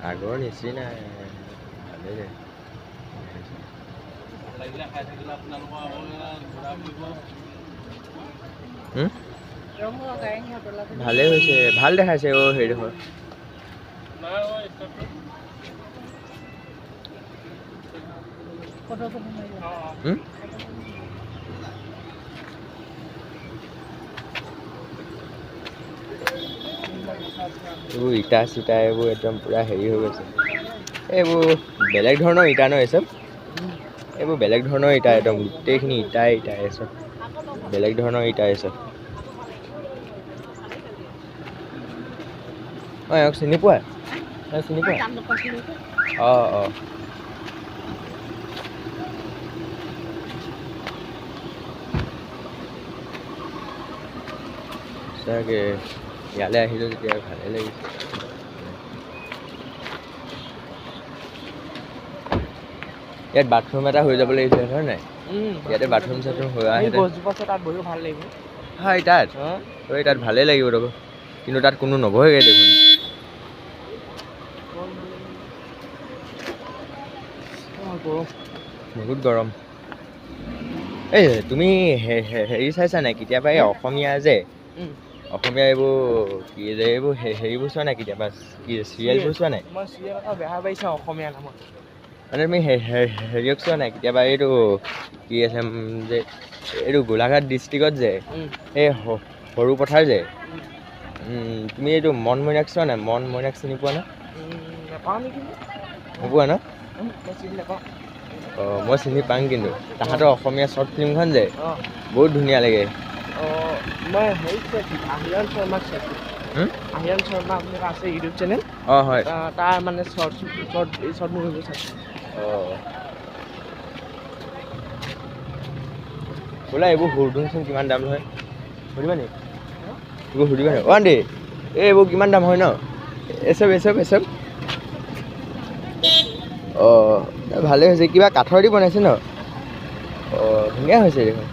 আগৰ নিচিনা ভালেই ভালেই হৈছে ভাল দেখাইছে অ' হেৰিডোখৰ এইবোৰ ইটা চিটা এইবোৰ একদম পূৰা হেৰি হৈ গৈছে এইবোৰ বেলেগ ধৰণৰ ইটা ন এই চব এইবোৰ বেলেগ ধৰণৰ ইটা একদম গোটেইখিনি ইটাই চব বেলেগ ধৰণৰ ইটা চব অঁ এওক চিনি পোৱা চিনি পোৱা অঁ অঁ সঁচাকৈ ইয়ালৈ আহিলোঁ যেতিয়া ভালেই লাগিছে ইয়াত বাথৰুম এটা হৈ যাব লাগিছিলে হয় নাই ইয়াতে বাথৰুম চাথৰুম হৈ আহে তাত বহিও ভাল লাগিব হয় তাত ঐ তাত ভালেই লাগিব ৰ'ব কিন্তু তাত কোনো নবহেগৈ দেখোন বহুত গৰম এই তুমি হেৰি চাইছা নাই কেতিয়াবা এই অসমীয়া যে অসমীয়া এইবোৰ কি যে এইবোৰ হেৰিবোৰ চোৱা নাই কেতিয়াবা কি চিৰিয়েলবোৰ চোৱা নাই মই চিৰিয়েল এটা বেয়া পাইছোঁ অসমীয়া নামত মানে তুমি হেৰিয়ক চোৱা নাই কেতিয়াবা এইটো কি আছে যে এইটো গোলাঘাট ডিষ্ট্ৰিক্টত যে এই সৰু পথাৰ যে তুমি এইটো মন মইনাক চোৱা নাই মন মইনাক চিনি পোৱা নে নাপাওঁ নেকি নোপোৱা ন মই চিনি নাপাওঁ অঁ মই চিনি পাওঁ কিন্তু তাহাঁতৰ অসমীয়া শ্বৰ্ট ফিল্মখন যে বহুত ধুনীয়া লাগে মই হেৰি চাইছোঁ আহিৰণ শৰ্মাক চাইছোঁ আহিৰণ শৰ্মা আপোনাৰ আছে ইউটিউব চেনেল অঁ হয় তাৰ মানে শ্বৰ্ট মুভিবোৰ চাইছোঁ অঁ বোলা এইবোৰ সুধোচোন কিমান দাম হয় সুধিবা নি এইবোৰ সুধিবা নি অ' দে এইবোৰ কিমান দাম হয় ন এচব অঁ ভালেই হৈছে কিবা কাঠৰ দি বনাইছে ন অঁ ধুনীয়া হৈছে দেখোন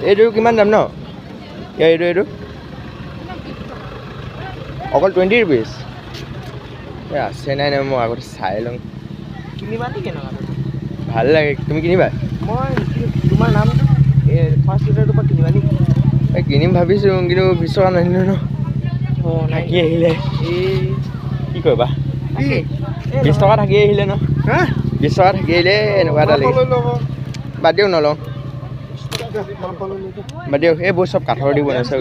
এইটো কিমান দাম ন এইটো অকল 20 rupees এই আছে নাই মই আগতে চাই লওঁ কিনিবা নি কেনেকুৱা ভাল লাগে তুমি কিনিবা মই তোমাৰ নাম ফাৰ্ষ্ট লিটাৰটোৰ পৰা কিনিবা নি এই কিনিম ভাবিছোঁ কিন্তু 20 টকা নানিলোঁ ন অঁ থাকি আহিলে এই কি কৰিবা 20 টকা থাকি আহিলে ন 20 টকা থাকি আহিলে এনেকুৱা এটা লাগে বাদ দিয়ক নলওঁ বাদ দিয়ক এইবোৰ চব কাঠৰ দি বনাইছে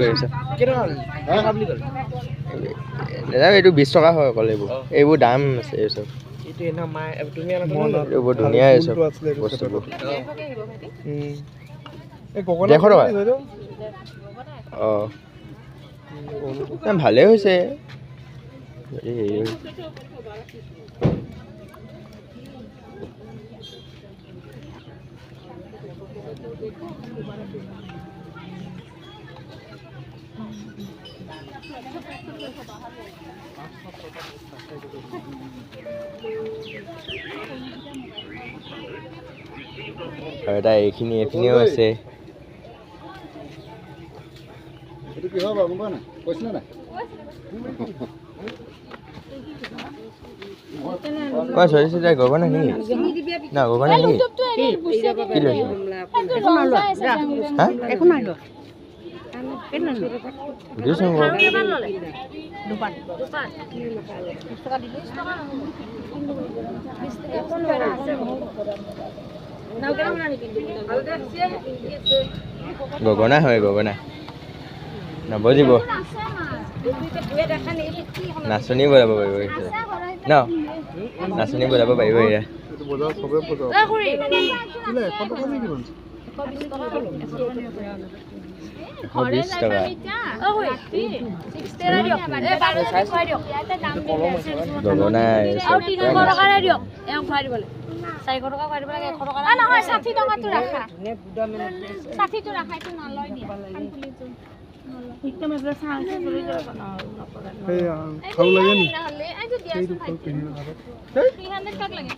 দাদা এইটো 20 টকা হয় অকল এইবোৰ দাম আছে এই চব এইবোৰ ধুনীয়া এই চব বস্তুবোৰ 150 টকা অঁ ভালেই হৈছে আৰু এটা এইখিনিও আছে এইটো কি হয় বাৰু গম পোৱা নাই কৈছিলে নাই চৰি গগনা নেকি না গগনা নেকি কি লৈছে সুধিছোঁ গগনা হয় গগনা নবজিব নাচনী বজাব পাৰিব ন নাচনী বজাব পাৰিব এয়া 120 টকা গগনা 400 টকা খুৱাই দিব লাগে 100 টকা নহয় 60 টকাটো ৰাখা 60 টো ৰাখা এইটো নলয় দিয়া একদম এবাৰ চাল চলি যাব না এই খাও লাগে নি এইটো দিয়াচোন 300 টাকা লাগে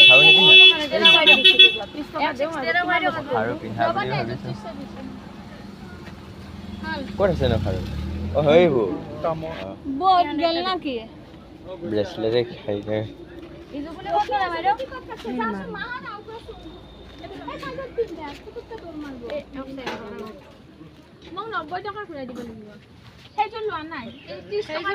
খাও নেকি আৰু পিন্ধা বুলি ভাবিছোঁ ক'ত আছে ন খাৰু অ' সেইবোৰ বহুত গেল না কি ব্ৰেচলেটে খাইছে ইজু বুলি ক'ত গ'লা বাইদেউ? যাচোন, মাহঁত আউটচোন। এই চাইজত পিন্ধা, পুতুককে দৌৰ মাৰিব। মোক 90 টকা ঘূৰাই দিব লাগিব। সেইযোৰ লোৱা নাই, এই 30 টকা